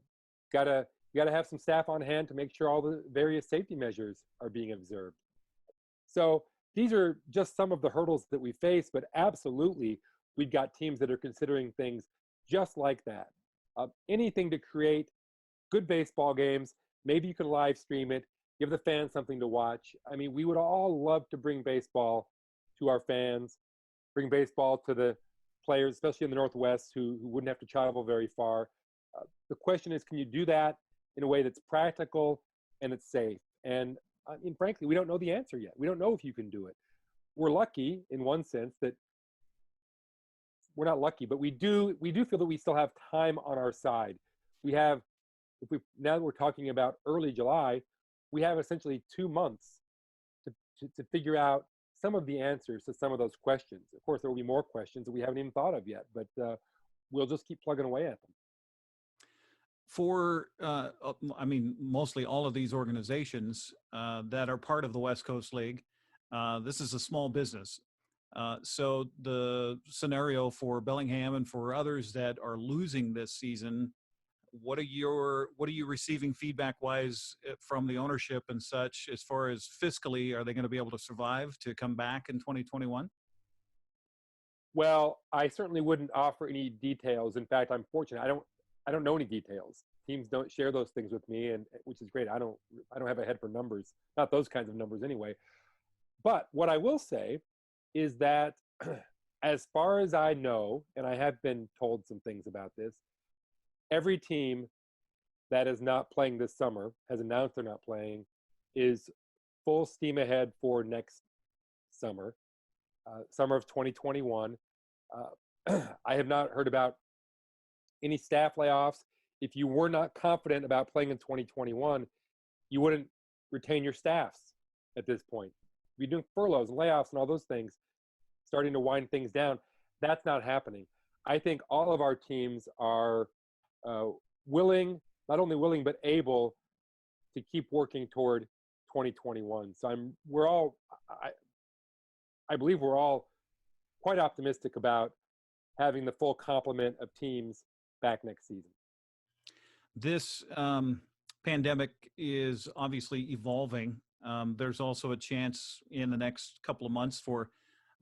got to have some staff on hand to make sure all the various safety measures are being observed. So these are just some of the hurdles that we face, but absolutely, we've got teams that are considering things just like that. Anything to create good baseball games. Maybe you can live stream it, give the fans something to watch. I mean, we would all love to bring baseball to our fans, bring baseball to the players, especially in the Northwest, who wouldn't have to travel very far. The question is, can you do that in a way that's practical and it's safe? And I mean, frankly, we don't know the answer yet. We don't know if you can do it. We're lucky in one sense that we're not lucky, but we do feel that we still have time on our side. We have, now that we're talking about early July, we have essentially 2 months to figure out some of the answers to some of those questions. Of course, there will be more questions that we haven't even thought of yet, but we'll just keep plugging away at them. For, I mean, mostly all of these organizations that are part of the West Coast League, this is a small business. So the scenario for Bellingham and for others that are losing this season, what are you receiving feedback wise from the ownership and such, as far as fiscally, are they going to be able to survive to come back in 2021? Well, I certainly wouldn't offer any details. In fact, I'm fortunate. I don't know any details. Teams don't share those things with me, and which is great. I don't have a head for numbers, not those kinds of numbers anyway. But what I will say is that as far as I know, and I have been told some things about this, every team that is not playing this summer, has announced they're not playing, is full steam ahead for next summer, summer of 2021. I have not heard about any staff layoffs. If you were not confident about playing in 2021, you wouldn't retain your staffs at this point. You'd be doing furloughs and layoffs and all those things, starting to wind things down. That's not happening. I think all of our teams are willing, not only willing, but able to keep working toward 2021. So I believe we're all quite optimistic about having the full complement of teams back next season. This pandemic is obviously evolving. There's also a chance in the next couple of months for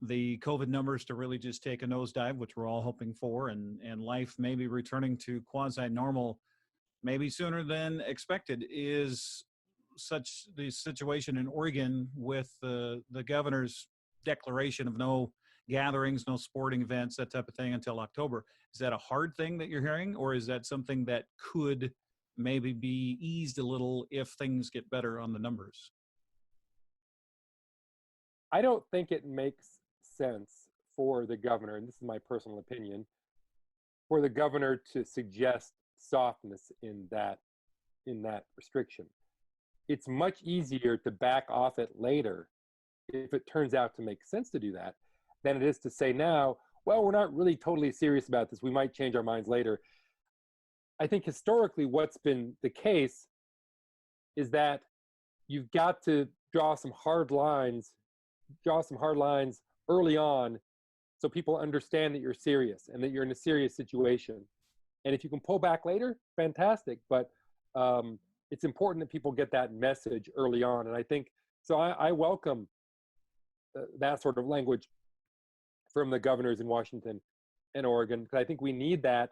the COVID numbers to really just take a nosedive, which we're all hoping for, and life maybe returning to quasi-normal maybe sooner than expected. Is such the situation in Oregon with the governor's declaration of no gatherings, no sporting events, that type of thing until October? Is that a hard thing that you're hearing, or is that something that could maybe be eased a little if things get better on the numbers? I don't think it makes sense for the governor, and this is my personal opinion, for the governor to suggest softness in that restriction. It's much easier to back off it later if it turns out to make sense to do that than it is to say now, well, we're not really totally serious about this. We might change our minds later. I think historically what's been the case is that you've got to draw some hard lines early on so people understand that you're serious and that you're in a serious situation. And if you can pull back later, fantastic. But it's important that people get that message early on. And I think, so I welcome that sort of language from the governors in Washington and Oregon, because I think we need that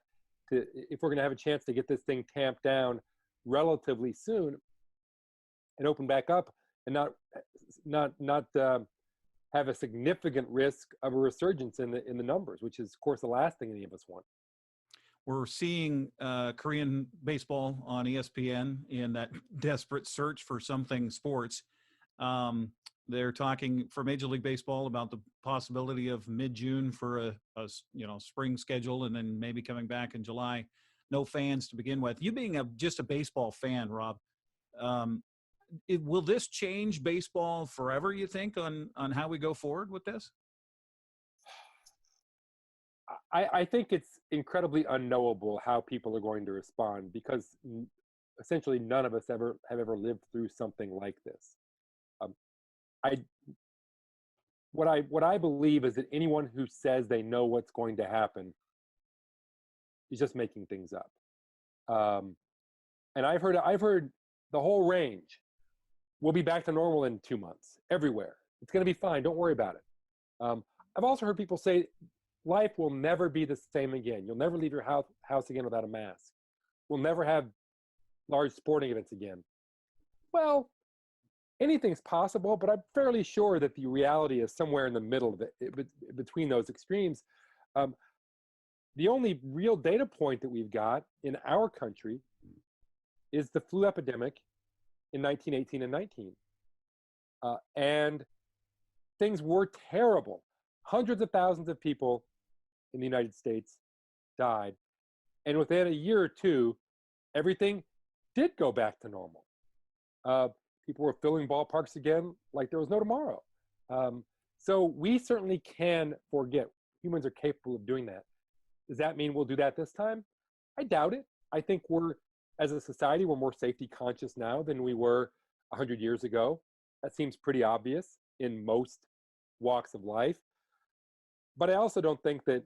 if we're going to have a chance to get this thing tamped down relatively soon and open back up and not have a significant risk of a resurgence in the numbers, which is, of course, the last thing any of us want. We're seeing Korean baseball on ESPN in that desperate search for something sports. They're talking for Major League Baseball about the possibility of mid-June for a spring schedule, and then maybe coming back in July. No fans to begin with. You being just a baseball fan, Rob, will this change baseball forever, you think, on how we go forward with this? I think it's incredibly unknowable how people are going to respond because essentially none of us have ever lived through something like this. I what I believe is that anyone who says they know what's going to happen is just making things up. And I've heard the whole range. We'll be back to normal in 2 months everywhere. It's going to be fine. Don't worry about it. I've also heard people say life will never be the same again. You'll never leave your house again without a mask. We'll never have large sporting events again. Well, anything's possible, but I'm fairly sure that the reality is somewhere in the middle of it, between those extremes. The only real data point that we've got in our country is the flu epidemic in 1918 and 19. And things were terrible. Hundreds of thousands of people in the United States died. And within a year or two, everything did go back to normal. People were filling ballparks again like there was no tomorrow. So we certainly can forget. Humans are capable of doing that. Does that mean we'll do that this time? I doubt it. I think as a society, we're more safety conscious now than we were 100 years ago. That seems pretty obvious in most walks of life. But I also think that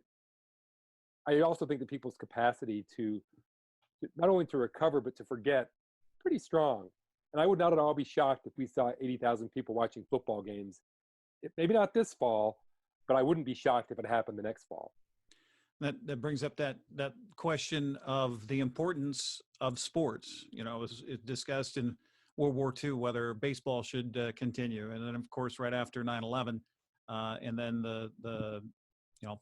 people's capacity to not only to recover, but to forget, pretty strong. And I would not at all be shocked if we saw 80,000 people watching football games. Maybe not this fall, but I wouldn't be shocked if it happened the next fall. That brings up that question of the importance of sports. You know, it was discussed in World War II whether baseball should continue, and then of course right after 9/11, and then the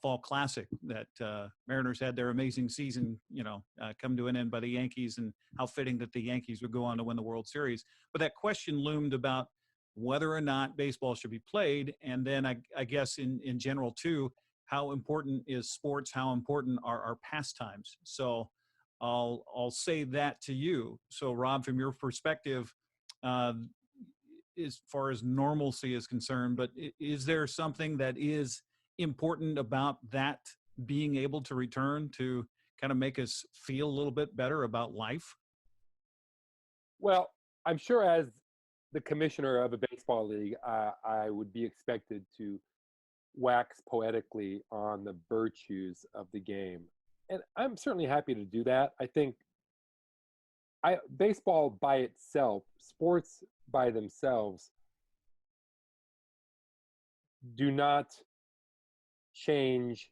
fall classic that Mariners had their amazing season, come to an end by the Yankees, and how fitting that the Yankees would go on to win the World Series. But that question loomed about whether or not baseball should be played, and then I guess in general too, how important is sports? How important are our pastimes? So I'll say that to you. So Rob, from your perspective, as far as normalcy is concerned, but is there something that is important about that being able to return to kind of make us feel a little bit better about life? Well, I'm sure as the commissioner of a baseball league, I would be expected to wax poetically on the virtues of the game. And I'm certainly happy to do that. I think baseball by itself, sports by themselves, do not change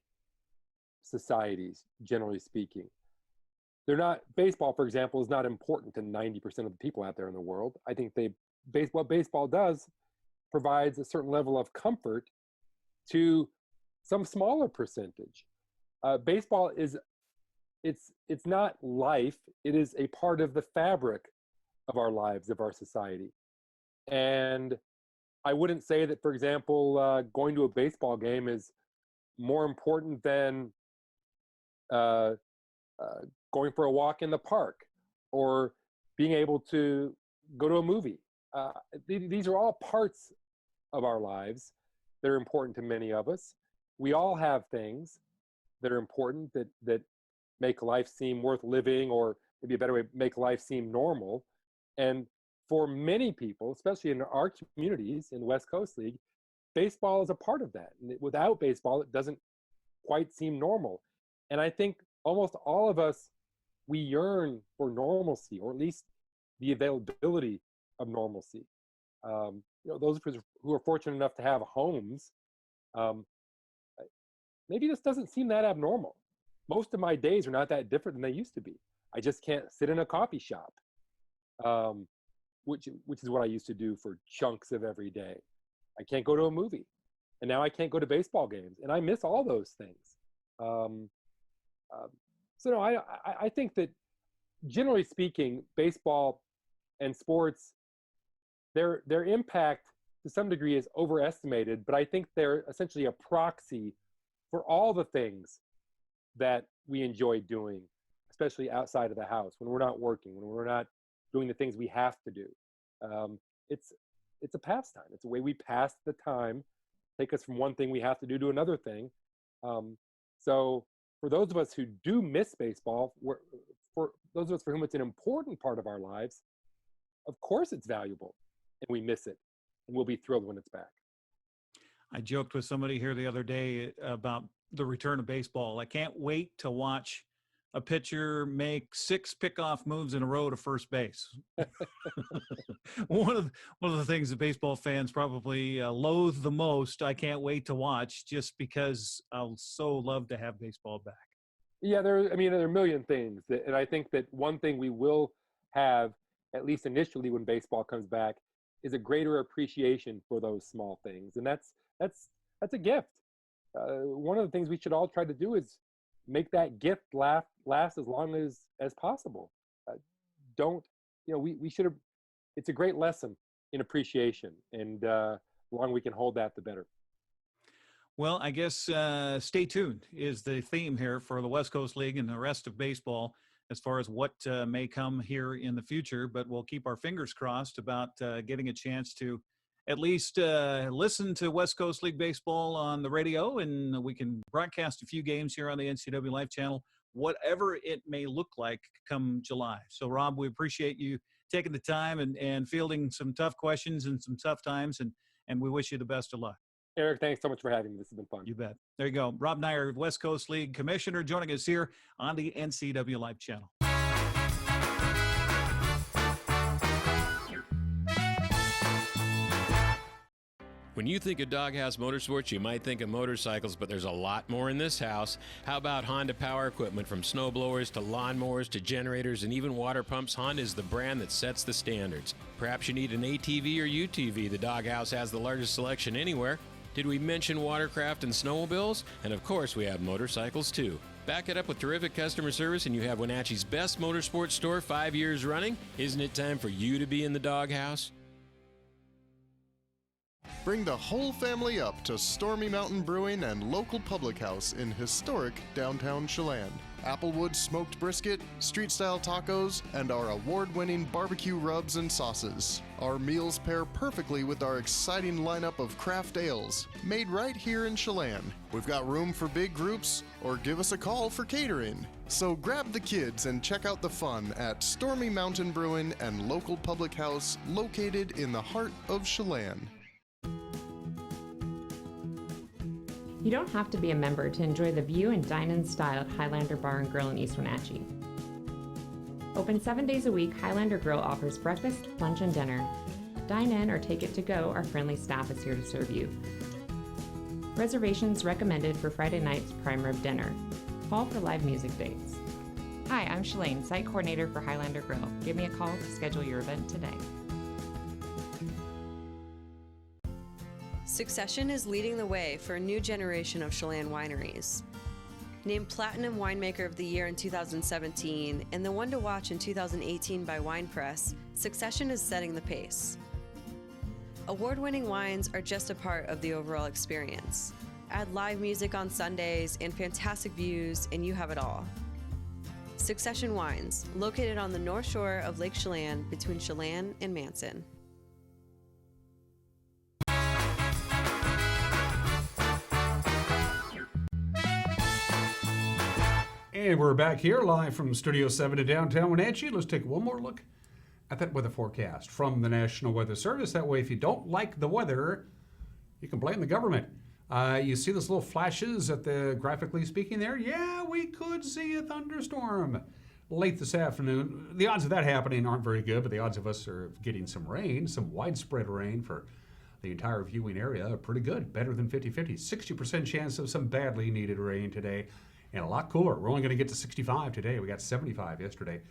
societies, generally speaking. Baseball, for example, is not important to 90% of the people out there in the world. I think what baseball does provides a certain level of comfort to some smaller percentage. Baseball it's not life, it is a part of the fabric of our lives, of our society. And I wouldn't say that, for example, going to a baseball game is more important than going for a walk in the park or being able to go to a movie. These are all parts of our lives that are important to many of us. We all have things that are important that make life seem worth living, or maybe a better way, make life seem normal. And for many people, especially in our communities in the West Coast League, baseball is a part of that. And without baseball, it doesn't quite seem normal. And I think almost all of us, we yearn for normalcy, or at least the availability of normalcy. Those of us who are fortunate enough to have homes, maybe this doesn't seem that abnormal. Most of my days are not that different than they used to be. I just can't sit in a coffee shop, which is what I used to do for chunks of every day. I can't go to a movie, and now I can't go to baseball games, and I miss all those things. So no, I think that generally speaking, baseball and sports, their impact to some degree is overestimated, but I think they're essentially a proxy for all the things that we enjoy doing, especially outside of the house, when we're not working, when we're not doing the things we have to do. It's a pastime. It's a way we pass the time, take us from one thing we have to do to another thing. So for those of us who do miss baseball, for those of us for whom it's an important part of our lives, of course it's valuable, and we miss it, and we'll be thrilled when it's back. I joked with somebody here the other day about the return of baseball. I can't wait to watch a pitcher make 6 pickoff moves in a row to first base. one of the things that baseball fans probably loathe the most. I can't wait to watch, just because I'll so love to have baseball back. Yeah, there are a million things, and I think that one thing we will have, at least initially when baseball comes back, is a greater appreciation for those small things, and that's a gift. One of the things we should all try to do is make that gift last as long as possible. We should have. It's a great lesson in appreciation, and the longer we can hold that, the better. Well, I guess stay tuned is the theme here for the West Coast League and the rest of baseball as far as what may come here in the future. But we'll keep our fingers crossed about getting a chance to at least listen to West Coast League baseball on the radio, and we can broadcast a few games here on the NCW Life channel, whatever it may look like come July. So, Rob, we appreciate you taking the time and fielding some tough questions and some tough times, and we wish you the best of luck. Eric, thanks so much for having me. This has been fun. You bet. There you go. Rob Neyer, West Coast League Commissioner, joining us here on the NCW Life channel. When you think of Doghouse Motorsports, you might think of motorcycles, but there's a lot more in this house. How about Honda power equipment? From snowblowers to lawnmowers to generators and even water pumps, Honda is the brand that sets the standards. Perhaps you need an ATV or UTV. The Doghouse has the largest selection anywhere. Did we mention watercraft and snowmobiles? And of course, we have motorcycles too. Back it up with terrific customer service, and you have Wenatchee's best motorsports store 5 years running. Isn't it time for you to be in the Doghouse? Bring the whole family up to Stormy Mountain Brewing and local public house in historic downtown Chelan. Applewood smoked brisket, street-style tacos, and our award-winning barbecue rubs and sauces. Our meals pair perfectly with our exciting lineup of craft ales, made right here in Chelan. We've got room for big groups, or give us a call for catering. So grab the kids and check out the fun at Stormy Mountain Brewing and local public house located in the heart of Chelan. You don't have to be a member to enjoy the view and dine-in style at Highlander Bar and Grill in East Wenatchee. Open 7 days a week, Highlander Grill offers breakfast, lunch, and dinner. Dine in or take it to go, our friendly staff is here to serve you. Reservations recommended for Friday night's prime rib dinner. Call for live music dates. Hi, I'm Shalane, site coordinator for Highlander Grill. Give me a call to schedule your event today. Succession is leading the way for a new generation of Chelan wineries. Named Platinum Winemaker of the Year in 2017 and the one to watch in 2018 by Wine Press, Succession is setting the pace. Award-winning wines are just a part of the overall experience. Add live music on Sundays and fantastic views, and you have it all. Succession Wines, located on the north shore of Lake Chelan between Chelan and Manson. And we're back here live from Studio 7 in downtown Wenatchee. Let's take one more look at that weather forecast from the National Weather Service. That way, if you don't like the weather, you can blame the government. You see those little flashes at the graphically speaking there? Yeah, we could see a thunderstorm late this afternoon. The odds of that happening aren't very good, but the odds of us are getting some rain, some widespread rain for the entire viewing area are pretty good, better than 50-50. 60% chance of some badly needed rain today. And a lot cooler. We're only going to get to 65 today. We got 75 yesterday.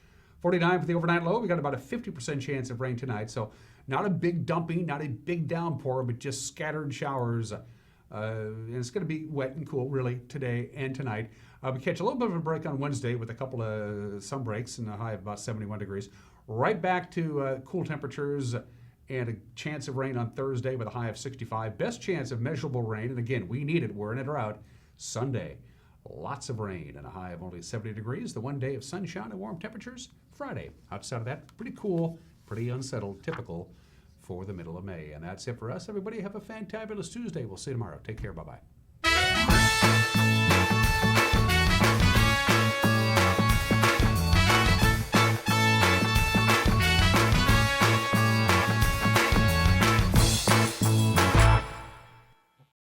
49 for the overnight low. We got about a 50% chance of rain tonight. So not a big dumping, not a big downpour, but just scattered showers. And it's going to be wet and cool, really, today and tonight. We catch a little bit of a break on Wednesday with a couple of sun breaks and a high of about 71 degrees. Right back to cool temperatures and a chance of rain on Thursday with a high of 65. Best chance of measurable rain, and again, we need it. We're in it or out. Sunday. Lots of rain and a high of only 70 degrees. The one day of sunshine and warm temperatures, Friday. Outside of that, pretty cool, pretty unsettled, typical for the middle of May. And that's it for us. Everybody have a fantabulous Tuesday. We'll see you tomorrow. Take care. Bye-bye.